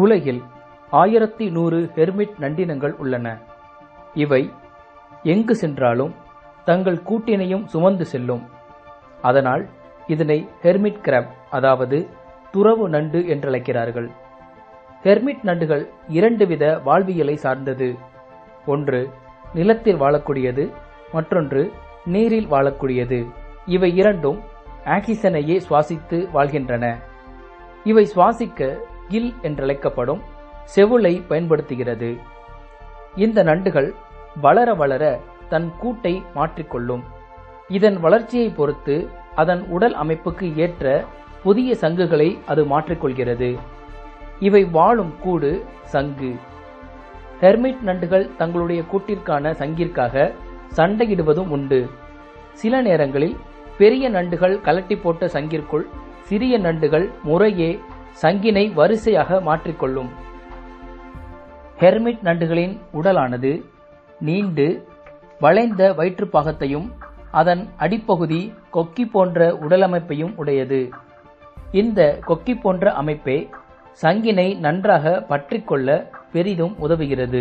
உலகில் 1100 ஹெர்மிட் நண்டினங்கள் உள்ளன. இவை எங்கு சென்றாலும் தங்கள் கூட்டினையும் சுமந்து செல்லும். அதனால் இதனை ஹெர்மிட் கிராப், அதாவது துறவு நண்டு என்றழைக்கிறார்கள். ஹெர்மிட் நண்டுகள் 2 வித வாழ்வியலை சார்ந்தது. ஒன்று நிலத்தில் வாழக்கூடியது, மற்றொன்று நீரில் வாழக்கூடியது. இவை இரண்டும் ஆக்சிஜனையே சுவாசித்து வாழ்கின்றன. இவை சுவாசிக்க கில் என்றழைக்கப்படும் செவுளை பயன்படுத்துகிறது. இந்த நண்டுகள் வளர வளர தன் கூட்டை மாற்றிக்கொள்ளும். இதன் வளர்ச்சியை பொறுத்து அதன் உடல் அமைப்புக்கு ஏற்ற புதிய சங்குகளை அது மாற்றிக்கொள்கிறது. இவை வாழும் கூடு சங்கு. ஹெர்மிட் நண்டுகள் தங்களுடைய கூட்டிற்கான சங்கிற்காக சண்டையிடுவதும் உண்டு. சில நேரங்களில் பெரிய நண்டுகள் கலட்டி போட்ட சங்கிற்குள் சிறிய நண்டுகள் முறையே சங்கினை வரிசையாக மாற்றிக்கொள்ளும். ஹெர்மிட் நண்டுகளின் உடலானது நீண்டு வளைந்த வயிற்றுப்பாகத்தையும் அதன் அடிப்பகுதி கொக்கி போன்ற உடலமைப்பையும் உடையது. இந்த கொக்கி போன்ற அமைப்பே சங்கினை நன்றாக பற்றிக்கொள்ள பெரிதும் உதவுகிறது.